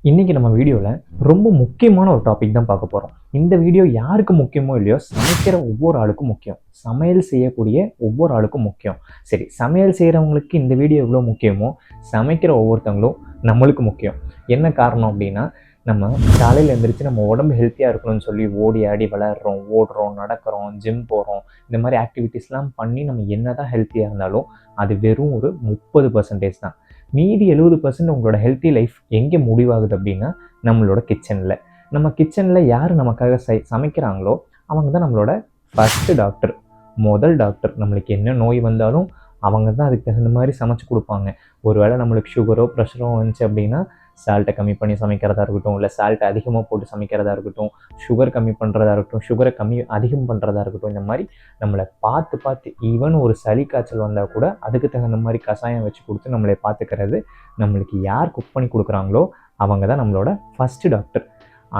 இன்னைக்கு நம்ம வீடியோவில் ரொம்ப முக்கியமான ஒரு டாபிக் தான் பார்க்க போகிறோம். இந்த வீடியோ யாருக்கு முக்கியமோ இல்லையோ, சமைக்கிற ஒவ்வொரு ஆளுக்கும் முக்கியம். சமையல் செய்யக்கூடிய ஒவ்வொரு ஆளுக்கும் முக்கியம். சரி, சமையல் செய்கிறவங்களுக்கு இந்த வீடியோ எவ்வளோ முக்கியமோ, சமைக்கிற ஒவ்வொருத்தவங்களும் நம்மளுக்கு முக்கியம். என்ன காரணம் அப்படின்னா, நம்ம காலையில் எழுந்திரிச்சு நம்ம உடம்பு ஹெல்த்தியாக இருக்கணும்னு சொல்லி ஓடி ஆடி விளையாடுறோம், ஓடுறோம், நடக்கிறோம், ஜிம் போகிறோம். இந்த மாதிரி ஆக்டிவிட்டீஸ்லாம் பண்ணி நம்ம என்ன தான் ஹெல்த்தியாக இருந்தாலும் அது வெறும் ஒரு 30% தான். மீதி 70% உங்களோட ஹெல்த்தி லைஃப் எங்கே முடிவாகுது அப்படின்னா நம்மளோட கிச்சனில். நம்ம கிச்சனில் யார் நமக்காக சமைக்கிறாங்களோ அவங்க தான் நம்மளோட ஃபஸ்ட்டு டாக்டர், முதல் டாக்டர். நம்மளுக்கு என்ன நோய் வந்தாலும் அவங்க தான் அதுக்கு தகுந்த மாதிரி சமைச்சு கொடுப்பாங்க. ஒருவேளை நம்மளுக்கு சுகரோ ப்ரெஷரோ வந்துச்சு அப்படின்னா சால்ட்டை கம்மி பண்ணி சமைக்கிறதா இருக்கட்டும், இல்லை சால்ட்டை அதிகமாக போட்டு சமைக்கிறதா இருக்கட்டும், சுகர் கம்மி பண்ணுறதா இருக்கட்டும், சுகரை அதிகம் பண்ணுறதா இருக்கட்டும், இந்த மாதிரி நம்மளை பார்த்து ஈவன் ஒரு சளி காய்ச்சல் வந்தால் கூட அதுக்கு தகுந்த மாதிரி கஷாயம் வச்சு கொடுத்து நம்மளை பார்த்துக்கிறது நம்மளுக்கு யார் குக் பண்ணி கொடுக்குறாங்களோ அவங்க தான் நம்மளோட ஃபஸ்ட்டு டாக்டர்.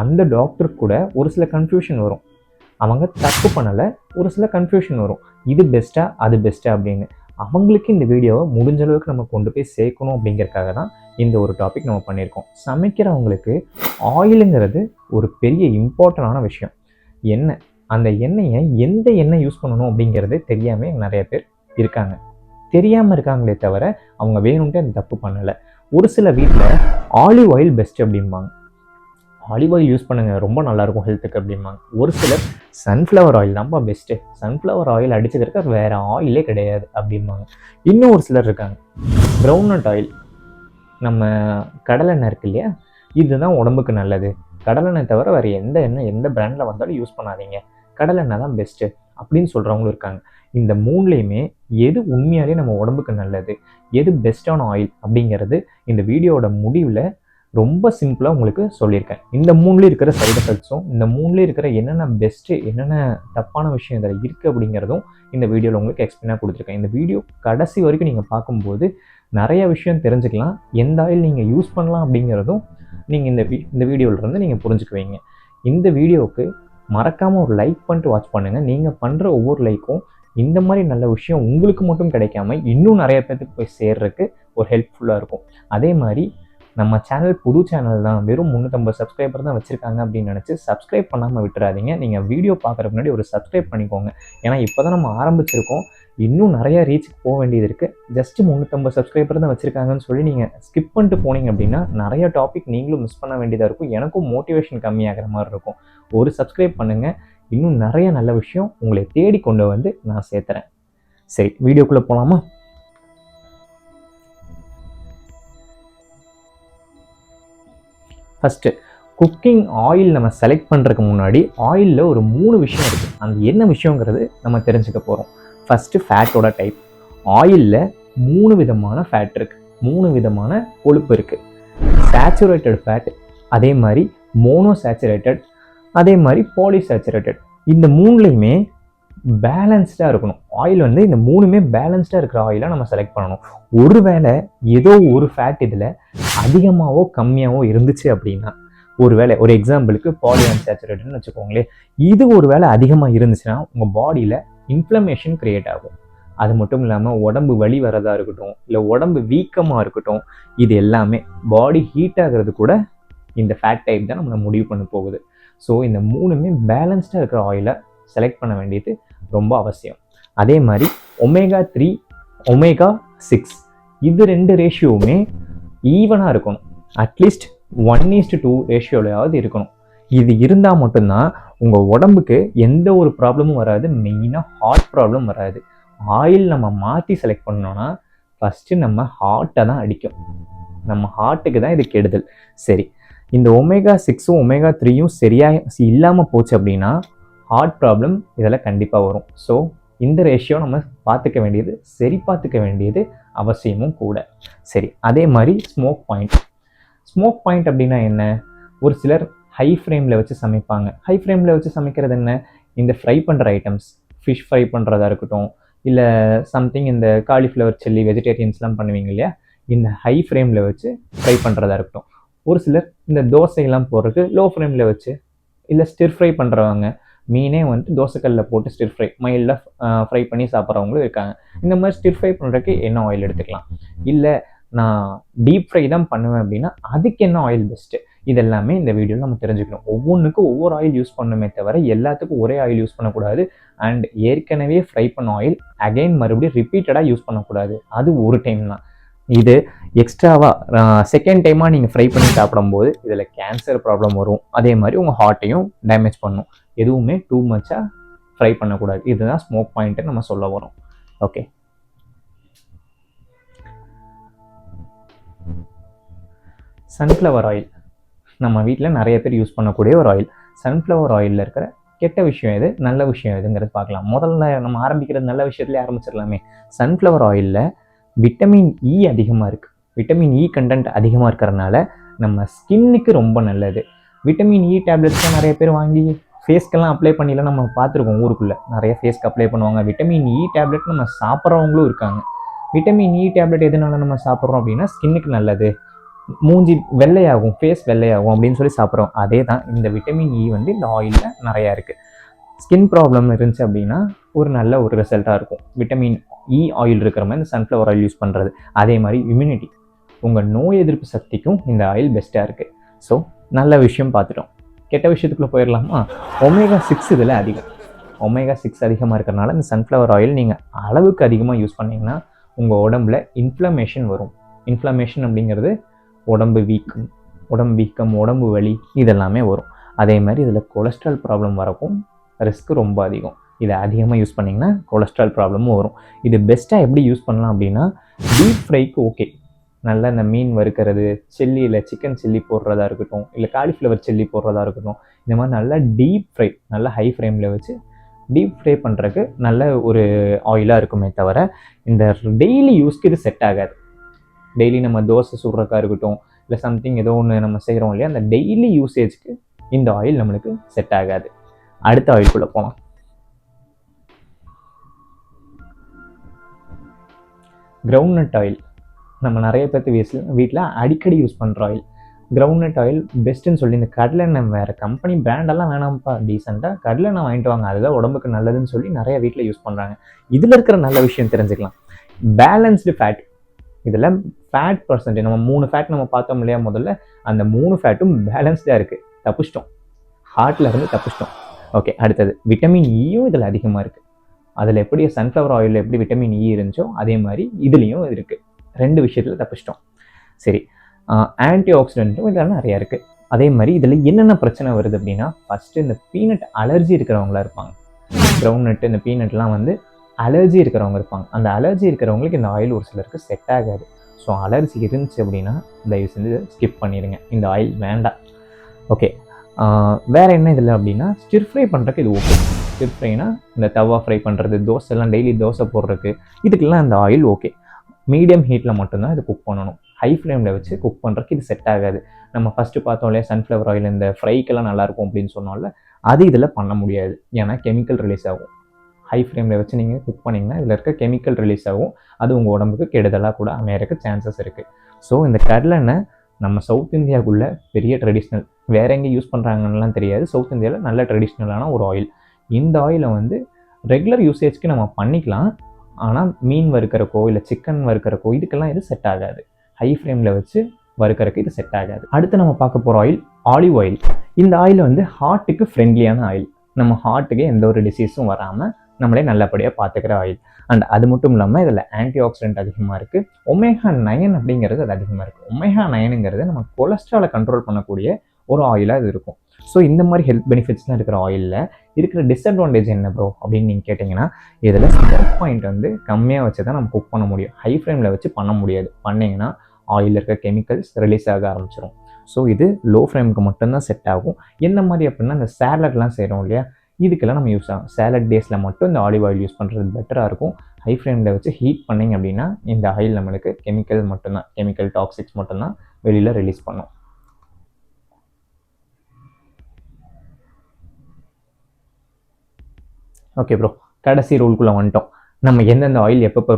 அந்த டாக்டர் கூட ஒரு சில கன்ஃபியூஷன் வரும். அவங்க தப்பு பண்ணலை, ஒரு சில கன்ஃபியூஷன் வரும், இது பெஸ்ட்டாக அது பெஸ்ட்டாக அப்படின்னு. அவங்களுக்கு இந்த வீடியோவை முடிஞ்ச அளவுக்கு நம்ம கொண்டு போய் சேர்க்கணும் அப்படிங்கிறதுக்காக தான் இந்த ஒரு டாபிக் நம்ம பண்ணியிருக்கோம். சமைக்கிறவங்களுக்கு ஆயிலுங்கிறது ஒரு பெரிய இம்பார்ட்டண்டான விஷயம். எண்ணெய், அந்த எண்ணெயை எந்த எண்ணெய் யூஸ் பண்ணணும் அப்படிங்கிறது தெரியாமல் நிறைய பேர் இருக்காங்க. தெரியாமல் இருக்காங்களே தவிர அவங்க வேணும்ட்டு அந்த தப்பு பண்ணலை. ஒரு சில வீட்டில் ஆலிவ் ஆயில் பெஸ்ட் அப்படிம்பாங்க, ஆலிவ் ஆயில் யூஸ் பண்ணுங்கள் ரொம்ப நல்லாயிருக்கும் ஹெல்த்துக்கு அப்படிம்பாங்க. ஒரு சிலர் சன்ஃப்ளவர் ஆயில் தான்ப்பா பெஸ்ட்டு, சன்ஃப்ளவர் ஆயில் அடிச்சுக்கிறதுக்கு வேறு ஆயிலே கிடையாது அப்படிம்பாங்க. இன்னும் ஒரு சிலர் இருக்காங்க, கிரவுண்ட்நட் ஆயில், நம்ம கடலெண்ணெய் இருக்கு இல்லையா, இதுதான் உடம்புக்கு நல்லது, கடலெண்ணெய் தவிர வேறு எந்த எண்ணெய் எந்த பிராண்டில் வந்தாலும் யூஸ் பண்ணாதீங்க, கடலெண்ணெய் தான் பெஸ்ட்டு அப்படின்னு சொல்கிறவங்களும் இருக்காங்க. இந்த மூணுலேயுமே எது உண்மையாலே நம்ம உடம்புக்கு நல்லது, எது பெஸ்ட்டான ஆயில் அப்படிங்கிறது இந்த வீடியோட முடிவில் ரொம்ப சிம்பிளாக உங்களுக்கு சொல்லியிருக்கேன். இந்த மூணுலேயும் இருக்கிற சைடு எஃபெக்ட்ஸும், இந்த மூணுலேயும் இருக்கிற என்னென்ன பெஸ்ட்டு என்னென்ன தப்பான விஷயம் இதில் இருக்குது அப்படிங்கிறதும் இந்த வீடியோவில் உங்களுக்கு எக்ஸ்பிளைனாக கொடுத்துருக்கேன். இந்த வீடியோ கடைசி வரைக்கும் நீங்கள் பார்க்கும்போது நிறைய விஷயம் தெரிஞ்சுக்கலாம். எந்த ஆயில் நீங்கள் யூஸ் பண்ணலாம் அப்படிங்கிறதும் நீங்கள் இந்த வீடியோவிலேருந்து நீங்கள் புரிஞ்சுக்குவீங்க. இந்த வீடியோவுக்கு மறக்காமல் ஒரு லைக் பண்ணிட்டு வாட்ச் பண்ணுங்கள். நீங்கள் பண்ணுற ஒவ்வொரு லைக்கும் இந்த மாதிரி நல்ல விஷயம் உங்களுக்கு மட்டும் கிடைக்காம இன்னும் நிறைய பேருக்கு போய் சேர்றதுக்கு ஒரு ஹெல்ப்ஃபுல்லாக இருக்கும். அதே மாதிரி நம்ம சேனல் புது சேனல் தான், வெறும் 350 சப்ஸ்கிரைபர் தான் வச்சுருக்காங்க அப்படின்னு நினச்சி சப்ஸ்கிரைப் பண்ணாமல் விட்டுறாதீங்க. நீங்கள் வீடியோ பார்க்குறதுக்கு முன்னாடி ஒரு சப்ஸ்கிரைப் பண்ணிக்கோங்க. ஏன்னா இப்போ தான் நம்ம ஆரம்பிச்சிருக்கோம், இன்னும் நிறையா ரீச்சுக்கு போக வேண்டியது இருக்குது. ஜஸ்ட்டு 350 சப்ஸ்கிரைபர் தான் வச்சுருக்காங்கன்னு சொல்லி நீங்கள் ஸ்கிப் பண்ணிட்டு போனீங்க அப்படின்னா நிறைய டாபிக் நீங்களும் மிஸ் பண்ண வேண்டியதாக இருக்கும், எனக்கும் மோட்டிவேஷன் கம்மியாகிற மாதிரி இருக்கும். ஒரு சப்ஸ்கிரைப் பண்ணுங்கள், இன்னும் நிறைய நல்ல விஷயம் உங்களை தேடி கொண்டு வந்து நான் சேர்த்துறேன். சரி, வீடியோக்குள்ளே போகலாமா? ஃபஸ்ட்டு, குக்கிங் ஆயில் நம்ம செலக்ட் பண்ணுறதுக்கு முன்னாடி ஆயிலில் ஒரு 3 விஷயம் இருக்குது. அந்த என்ன விஷயங்கிறது நம்ம தெரிஞ்சுக்க போகிறோம். ஃபஸ்ட்டு, ஃபேட்டோட டைப். ஆயிலில் 3 விதமான ஃபேட் இருக்குது, 3 விதமான கொழுப்பு இருக்குது. சேச்சுரேட்டட் ஃபேட், அதே மாதிரி மோனோசேச்சுரேட்டட், அதே மாதிரி பாலிசேச்சுரேட்டட். இந்த 3லையுமே பேலன்ஸ்டாக இருக்கணும். ஆயில் வந்து இந்த 3மே பேலன்ஸ்டாக இருக்கிற ஆயிலாக நம்ம செலக்ட் பண்ணணும். ஒருவேளை ஏதோ ஒரு ஃபேட் இதில் அதிகமாகவோ கம்மியாகவோ இருந்துச்சு அப்படின்னா, ஒருவேளை ஒரு எக்ஸாம்பிளுக்கு பாலிஅன்சாச்சுரேட்டட்னு வச்சுக்கோங்களேன், இது ஒரு வேளை அதிகமாக இருந்துச்சுன்னா உங்கள் பாடியில் இன்ஃப்ளமேஷன் க்ரியேட் ஆகும். அது மட்டும் இல்லாமல் உடம்பு வலி வரதா இருக்கட்டும், இல்லை உடம்பு வீக்கமாக இருக்கட்டும், இது எல்லாமே பாடி ஹீட் ஆகிறது கூட இந்த ஃபேட் டைப் தான் நம்மளை முடிவு பண்ண போகுது. ஸோ இந்த 3மே பேலன்ஸ்டாக இருக்கிற ஆயிலை செலக்ட் பண்ண வேண்டியது ரொம்ப அவசியம். அதே மாதிரி ஒமேகா 3, ஒமேகா 6, இது 2 ரேஷியோவுமே ஈவனாக இருக்கணும். அட்லீஸ்ட் 1:2 ரேஷியோலையாவது இருக்கணும். இது இருந்தால் மட்டும்தான் உங்கள் உடம்புக்கு எந்த ஒரு ப்ராப்ளமும் வராது, மெயினாக ஹார்ட் ப்ராப்ளம் வராது. ஆயில் நம்ம மாற்றி செலக்ட் பண்ணோன்னா ஃபஸ்ட்டு நம்ம ஹார்ட்டை தான் அடிக்கும், நம்ம ஹார்ட்டுக்கு தான் இது கெடுதல். சரி, இந்த ஒமேகா 6ம் ஒமேகா 3யும் சரியாக இல்லாமல் போச்சு அப்படின்னா ஹார்ட் ப்ராப்ளம் இதில் கண்டிப்பாக வரும். ஸோ இந்த ரேஷியோ நம்ம பார்த்துக்க வேண்டியது, சரி பார்த்துக்க வேண்டியது அவசியமும் கூட. சரி, அதே மாதிரி ஸ்மோக் பாயிண்ட். ஸ்மோக் பாயிண்ட் அப்படின்னா என்ன? ஒரு சிலர் ஹை ஃப்ளேமில் வச்சு சமைப்பாங்க. ஹை ஃப்ளேமில் வச்சு சமைக்கிறது என்ன? இந்த ஃப்ரை பண்ணுற ஐட்டம்ஸ், ஃபிஷ் ஃப்ரை பண்ணுறதா இருக்கட்டும், இல்லை சம்திங் இந்த காலிஃப்ளவர் சில்லி வெஜிடேரியன்ஸ்லாம் பண்ணுவீங்க இல்லையா, இந்த ஹை ஃப்ளேமில் வச்சு ஃப்ரை பண்ணுறதா இருக்கட்டும். ஒரு சிலர் இந்த தோசையெல்லாம் போடுறதுக்கு லோ ஃப்ளேமில் வச்சு, இல்லை ஸ்டிர் ஃப்ரை பண்ணுறவங்க மீனே வந்துட்டு தோசைக்கல்லில் போட்டு ஸ்டிர் ஃப்ரை மைல்டாக ஃப்ரை பண்ணி சாப்பிட்றவங்களும் இருக்காங்க. இந்த மாதிரி ஸ்டிர் ஃப்ரை பண்ணுறதுக்கு என்ன ஆயில் எடுத்துக்கலாம்? இல்லை நான் டீப் ஃப்ரை தான் பண்ணுவேன் அப்படின்னா அதுக்கு என்ன ஆயில் பெஸ்ட்டு? இதெல்லாமே இந்த வீடியோவில் நம்ம தெரிஞ்சுக்கணும். ஒவ்வொன்றுக்கும் ஒவ்வொரு ஆயில் யூஸ் பண்ணணுமே தவிர எல்லாத்துக்கும் ஒரே ஆயில் யூஸ் பண்ணக்கூடாது. அண்ட் ஏற்கனவே ஃப்ரை பண்ண ஆயில் அகைன் மறுபடியும் ரிப்பீட்டடாக யூஸ் பண்ணக்கூடாது. அது ஒரு டைம் தான். இது எக்ஸ்ட்ராவாக செகண்ட் டைமாக நீங்கள் ஃப்ரை பண்ணி சாப்பிடும்போது இதில் கேன்சர் ப்ராப்ளம் வரும். அதே மாதிரி உங்கள் ஹார்ட்டையும் டேமேஜ் பண்ணும். எதுவுமே டூ மச்சாக ஃப்ரை பண்ணக்கூடாது. இதுதான் ஸ்மோக் பாயிண்ட்டு நம்ம சொல்ல வரோம். ஓகே, சன்ஃப்ளவர் ஆயில் நம்ம வீட்டில் நிறைய பேர் யூஸ் பண்ணக்கூடிய ஒரு ஆயில். சன்ஃப்ளவர் ஆயிலில் இருக்கிற கெட்ட விஷயம் எது, நல்ல விஷயம் எதுங்கிறது பார்க்கலாம். முதல்ல நம்ம ஆரம்பிக்கிறது நல்ல விஷயத்துலேயே ஆரம்பிச்சிடலாமே. சன்ஃப்ளவர் ஆயிலில் விட்டமின் இ அதிகமாக இருக்குது. விட்டமின் இ கண்டென்ட் அதிகமாக இருக்கிறதுனால நம்ம ஸ்கின்னுக்கு ரொம்ப நல்லது. விட்டமின் இ டேப்லெட்ஸ்லாம் நிறைய பேர் வாங்கி ஃபேஸ்க்கெல்லாம் அப்ளை பண்ணிலாம் நம்ம பார்த்துருக்கோம். ஊருக்குள்ளே நிறைய ஃபேஸ்க்கு அப்ளை பண்ணுவாங்க. விட்டமின் இ டேப்லெட் நம்ம சாப்பிட்றவங்களும் இருக்காங்க. விட்டமின் இ டேப்லெட் எதனால நம்ம சாப்பிட்றோம் அப்படின்னா ஸ்கின்னுக்கு நல்லது, மூஞ்சி வெள்ளையாகும், ஃபேஸ் வெள்ளையாகும் அப்படின்னு சொல்லி சாப்பிட்றோம். அதே தான் இந்த விட்டமின் இ வந்து இந்த ஆயிலில் நிறையா இருக்குது. ஸ்கின் ப்ராப்ளம் இருந்துச்சு அப்படின்னா ஒரு நல்ல ஒரு ரிசல்ட்டாக இருக்கும் விட்டமின் இ ஆயில் இருக்கிற மாதிரி இந்த சன்ஃப்ளவர் ஆயில் யூஸ் பண்ணுறது. அதே மாதிரி இம்யூனிட்டி, உங்கள் நோய் எதிர்ப்பு சக்திக்கும் இந்த ஆயில் பெஸ்ட்டாக இருக்குது. ஸோ நல்ல விஷயம் பார்த்துட்டோம். கெட்ட விஷயத்துக்குள்ளே போயிடலாமா? ஒமேகா 6 இதில் அதிகம். ஒமேகா 6 அதிகமாக இருக்கிறனால இந்த சன்ஃப்ளவர் ஆயில் நீங்கள் அளவுக்கு அதிகமாக யூஸ் பண்ணிங்கன்னா உங்கள் உடம்புல இன்ஃப்ளமேஷன் வரும். இன்ஃப்ளமேஷன் அப்படிங்கிறது உடம்பு வீக்கம், உடம்பு வலி இதெல்லாமே வரும். அதே மாதிரி இதில் கொலஸ்ட்ரால் ப்ராப்ளம் வரக்கும் ரிஸ்க் ரொம்ப அதிகம். இதை அதிகமாக யூஸ் பண்ணிங்கன்னா கொலஸ்ட்ரால் ப்ராப்ளமும் வரும். இது பெஸ்ட்டாக எப்படி யூஸ் பண்ணலாம் அப்படின்னா டீப் ஃப்ரைக்கு ஓகே. நல்லா இந்த மீன் வறுக்கிறது, சில்லியில் சிக்கன் சில்லி போடுறதா இருக்கட்டும், இல்லை காலிஃப்ளவர் சில்லி போடுறதா இருக்கட்டும், இந்த மாதிரி நல்லா டீப் ஃப்ரை, நல்லா ஹை ஃப்ளேமில் வச்சு டீப் ஃப்ரை பண்ணுறதுக்கு நல்ல ஒரு ஆயிலாக இருக்குமே தவிர இந்த டெய்லி யூஸ்க்கு இது செட் ஆகாது. டெய்லி நம்ம தோசை சுடுறக்கா இருக்கட்டும், இல்லை சம்திங் ஏதோ ஒன்று நம்ம செய்கிறோம் இல்லையா, அந்த டெய்லி யூசேஜ்க்கு இந்த ஆயில் நம்மளுக்கு செட் ஆகாது. அடுத்த ஆயிலுக்குள்ளே போகலாம். கிரவுண்ட்நட் ஆயில் நம்ம நிறைய பேர்த்து வீட்டில் அடிக்கடி யூஸ் பண்ணுற ஆயில். கிரவுண்ட்நட் ஆயில் பெஸ்ட்டுன்னு சொல்லி இந்த கடலெண்ணெய் வேறு கம்பெனி பிராண்டெல்லாம் வேணாம்ப்பா, டீசெண்டாக கடலெண்ணெய் வாங்கிட்டு வாங்க, அதுதான் உடம்புக்கு நல்லதுன்னு சொல்லி நிறைய வீட்டில் யூஸ் பண்ணுறாங்க. இதில் இருக்கிற நல்ல விஷயம் தெரிஞ்சுக்கலாம். பேலன்ஸ்டு ஃபேட், இதில் ஃபேட் பர்சன்டேஜ் நம்ம 3 ஃபேட் நம்ம பார்த்தோம் இல்லையா முதல்ல, அந்த 3 ஃபேட்டும் பேலன்ஸ்டாக இருக்குது. தப்பிச்சிட்டோம், ஹார்ட்டில் இருந்து தப்பிச்சிட்டோம். ஓகே, அடுத்தது விட்டமின் இயும் இதில் அதிகமாக இருக்குது. அதில் எப்படி சன்ஃப்ளவர் ஆயிலில் எப்படி விட்டமின் இ இருந்துச்சோ அதே மாதிரி இதுலேயும் இருக்குது. 2 விஷயத்தில் தப்பிச்சிட்டோம். சரி, ஆன்டி ஆக்சிடென்ட்டும் இதெல்லாம் நிறையா இருக்குது. அதே மாதிரி இதில் என்னென்ன பிரச்சனை வருது அப்படின்னா, ஃபஸ்ட்டு இந்த பீனட் அலர்ஜி இருக்கிறவங்களா இருப்பாங்க. கிரவுண்ட்நட்டு இந்த பீனட்லாம் வந்து அலர்ஜி இருக்கிறவங்க இருப்பாங்க. அந்த அலர்ஜி இருக்கிறவங்களுக்கு இந்த ஆயில் ஒரு சிலருக்கு செட் ஆகாது. ஸோ அலர்ஜி இருந்துச்சு அப்படின்னா தயவு செஞ்சு ஸ்கிப் பண்ணிடுங்க, இந்த ஆயில் வேண்டாம். ஓகே, வேறு என்ன இதில் அப்படின்னா ஸ்டிர் ஃப்ரை பண்ணுறதுக்கு இது ஓகே. ஸ்டிர் ஃப்ரைனா இந்த தவா ஃப்ரை பண்ணுறது, தோசைலாம் டெய்லி தோசை போடுறதுக்கு இதுக்கெல்லாம் இந்த ஆயில் ஓகே. மீடியம் ஹீட்டில் மட்டும்தான் இது குக் பண்ணணும். ஹை ஃப்ளேமில் வச்சு குக் பண்ணுறதுக்கு இது செட் ஆகாது. நம்ம ஃபஸ்ட்டு பார்த்தோம் இல்லையா சன்ஃப்ளவர் ஆயில் இந்த ஃப்ரைக்கெல்லாம் நல்லாயிருக்கும் அப்படின்னு சொன்னோம்ல, அது இதில் பண்ண முடியாது. ஏன்னா கெமிக்கல் ரிலீஸ் ஆகும். ஹை ஃப்ளேமில் வச்சு நீங்கள் குக் பண்ணிங்கன்னா இதில் இருக்க கெமிக்கல் ரிலீஸ் ஆகும். அது உங்கள் உடம்புக்கு கெடுதலாக கூட அமையறதுக்கு சான்சஸ் இருக்குது. ஸோ இந்த கடலெண்ணெய் நம்ம சவுத் இந்தியாவுக்குள்ளே பெரிய ட்ரெடிஷ்னல், வேறு எங்கே யூஸ் பண்ணுறாங்கன்னெலாம் தெரியாது, சவுத் இந்தியாவில் நல்ல ட்ரெடிஷ்னலான ஒரு ஆயில். இந்த ஆயிலை வந்து ரெகுலர் யூசேஜ்க்கு நம்ம பண்ணிக்கலாம். ஆனால் மீன் வறுக்கிறக்கோ இல்லை சிக்கன் வறுக்கிறக்கோ இதுக்கெல்லாம் இது செட் ஆகாது. ஹை ஃப்ளேமில் வச்சு வறுக்கிறதுக்கு இது செட் ஆகாது. அடுத்து நம்ம பார்க்க போகிற ஆயில் ஆலிவ் ஆயில். இந்த ஆயில் வந்து ஹார்ட்டுக்கு ஃப்ரெண்ட்லியான ஆயில். நம்ம ஹார்ட்டுக்கு எந்த ஒரு டிசீஸும் வராமல் நம்மளே நல்லபடியாக பார்த்துக்கிற ஆயில். அண்ட் அது மட்டும் இல்லாமல் இதில் ஆன்டி ஆக்சிடென்ட் அதிகமாக இருக்குது. ஒமேகா 9 அப்படிங்கிறது அது அதிகமாக இருக்குது. ஒமேகா 9ங்கிறது நம்ம கொலஸ்ட்ராலை கண்ட்ரோல் பண்ணக்கூடிய ஒரு ஆயிலாக இது இருக்கும். ஸோ இந்த மாதிரி ஹெல்த் பெனிஃபிட்ஸ்லாம் இருக்கிற ஆயிலில் இருக்கிற டிஸ்அட்வான்டேஜ் என்ன ப்ரோ அப்படின்னு நீங்கள் கேட்டிங்கன்னா, இதில் ஸ்மோக் பாயிண்ட் வந்து கம்மியாக வச்சு தான் நம்ம குக் பண்ண முடியும். ஹை ஃப்ளேமில் வச்சு பண்ண முடியாது. பண்ணிங்கன்னா ஆயிலில் இருக்க கெமிக்கல்ஸ் ரிலீஸ் ஆக ஆரம்பிச்சிடும். ஸோ இது லோ ஃப்ளேமுக்கு மட்டும்தான் செட் ஆகும். என்ன மாதிரி அப்படின்னா இந்த சேலட்லாம் செய்கிறோம் இல்லையா, இதுக்கெல்லாம் நம்ம யூஸ் ஆகும். சேலட் டேஸில் மட்டும் இந்த ஆலிவ் ஆயில் யூஸ் பண்ணுறது பெட்டராக இருக்கும். ஹை ஃப்ளேமில் வச்சு ஹீட் பண்ணிங்க அப்படின்னா இந்த ஆயில் நம்மளுக்கு கெமிக்கல் மட்டும்தான், கெமிக்கல் டாக்ஸிக்ஸ் மட்டும்தான் வெளியில் ரிலீஸ் பண்ணும். ஓகே ப்ரோ, கடைசி ரூல்குள்ளே வந்துட்டோம். நம்ம எந்தெந்த ஆயில் எப்பப்போ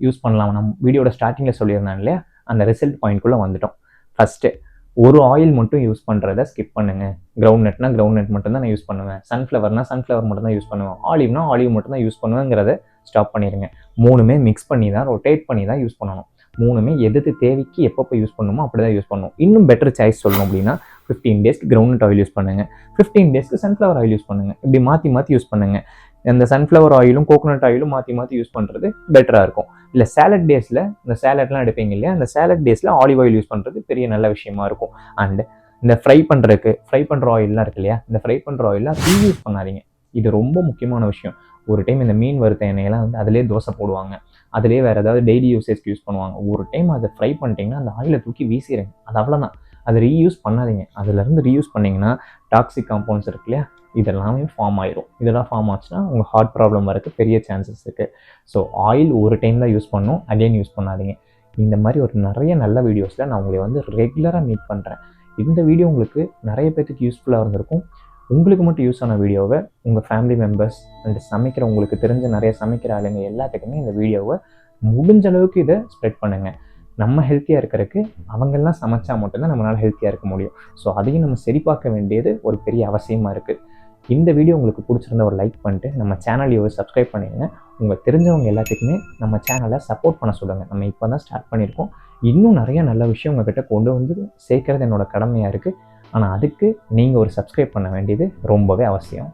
யூஸ் பண்ணலாம் நம்ம வீடியோட ஸ்டார்டிங்கில் சொல்லியிருந்தேன் இல்லையா, அந்த ரிசல்ட் பாயிண்ட்குள்ளே வந்துட்டோம். ஃபஸ்ட்டு ஒரு ஆயில் மட்டும் யூஸ் பண்ணுறதை ஸ்கிப் பண்ணுங்கள். கிரவுண்ட்நட்னா கிரவுண்ட்நட் மட்டும் தான் நான் யூஸ் பண்ணுவேன், சன்ஃப்ளவர்னா சன்ஃப்ளவர் மட்டும் தான் யூஸ் பண்ணுவேன், ஆலிவ்னா ஆலிவ் மட்டும் தான் யூஸ் பண்ணுவேங்கிறத ஸ்டாப் பண்ணிடுங்க. 3மே மிக்ஸ் பண்ணி தான், ரொட்டேட் பண்ணி தான் யூஸ் பண்ணணும். 3மே எது தேவைக்கு எப்பப்போ யூஸ் பண்ணணுமோ அப்படி தான் யூஸ் பண்ணணும். இன்னும் பெட்டர் சாய்ஸ் சொல்லணும் அப்படின்னா 15 டேஸ்க்கு கிரவுண்ட் ஆயில் யூஸ் பண்ணுங்கள், 15 டேஸ்க்கு சன்ஃப்ளவர் ஆயில் யூஸ் பண்ணுங்கள். இப்படி மாற்றி மாற்றி யூஸ் பண்ணுங்கள். இந்த சன்ஃப்ளவர் ஆயிலும் கோகோனட் ஆயிலும் மாற்றி மாற்றி யூஸ் பண்ணுறது பெட்டராக இருக்கும். இல்லை சேலட் டேஸில் இந்த சேலட்லாம் எடுப்பீங்க இல்லையா, அந்த சேலட் டேஸில் ஆலிவ் ஆயில் யூஸ் பண்ணுறது பெரிய நல்ல விஷயமா இருக்கும். அண்ட் இந்த ஃப்ரை பண்ணுற ஆயில்லாம் இருக்கு இல்லையா, இந்த ஃப்ரை பண்ணுற ஆயிலாம் ரீயூஸ் பண்ணாதீங்க. இது ரொம்ப முக்கியமான விஷயம். ஒரு டைம் இந்த மீன் வறுத்த எண்ணெயெல்லாம் வந்து அதிலே தோசை போடுவாங்க, அதிலே வேறு ஏதாவது டெய்லி யூசேஜ்க்கு யூஸ் பண்ணுவாங்க. ஒரு டைம் அதை ஃப்ரை பண்ணிட்டீங்கன்னா அந்த ஆயிலை தூக்கி வீசிடுங்க, அது அவ்வளோதான். அதை ரீயூஸ் பண்ணாதீங்க. அதுலேருந்து ரீயூஸ் பண்ணிங்கன்னா டாக்ஸிக் காம்பவுண்ட்ஸ் இருக்கு இல்லையா, இதெல்லாமே ஃபார்ம் ஆயிரும். இதெல்லாம் ஃபார்ம் ஆச்சுன்னா உங்கள் ஹார்ட் ப்ராப்ளம் வரக்கு பெரிய சான்சஸ் இருக்குது. ஸோ ஆயில் ஒரு டைம் தான் யூஸ் பண்ணணும், அகைன் யூஸ் பண்ணாதீங்க. இந்த மாதிரி ஒரு நிறைய நல்ல வீடியோஸில் நான் உங்களை வந்து ரெகுலராக மீட் பண்ணுறேன். இந்த வீடியோ உங்களுக்கு நிறைய பேருக்கு யூஸ்ஃபுல்லாக இருந்திருக்கும். உங்களுக்கு மட்டும் யூஸ் ஆன வீடியோவை உங்கள் ஃபேமிலி மெம்பர்ஸ் அண்ட் சமைக்கிற உங்களுக்கு தெரிஞ்ச நிறைய சமைக்கிற ஆளுங்க எல்லாத்துக்குமே இந்த வீடியோவை முடிஞ்ச அளவுக்கு இதை ஸ்ப்ரெட் பண்ணுங்கள். நம்ம ஹெல்த்தியாக இருக்கிறதுக்கு அவங்கெல்லாம் சமைச்சா மட்டும்தான் நம்மளால் ஹெல்த்தியாக இருக்க முடியும். ஸோ அதையும் நம்ம சரி பார்க்க வேண்டியது ஒரு பெரிய அவசியமாக இருக்குது. இந்த வீடியோ உங்களுக்கு பிடிச்சிருந்தா ஒரு லைக் பண்ணிட்டு நம்ம சேனலையும் சப்ஸ்கிரைப் பண்ணிடுங்க. உங்கள் தெரிஞ்சவங்க எல்லாத்துக்குமே நம்ம சேனலை சப்போர்ட் பண்ண சொல்லுங்கள். நம்ம இப்போ தான் ஸ்டார்ட் பண்ணியிருக்கோம். இன்னும் நிறைய நல்ல விஷயம் உங்கள்கிட்ட கொண்டு வந்து சேர்க்கறது என்னோட கடமையாக இருக்குது. ஆனால் அதுக்கு நீங்கள் ஒரு சப்ஸ்கிரைப் பண்ண வேண்டியது ரொம்பவே அவசியம்.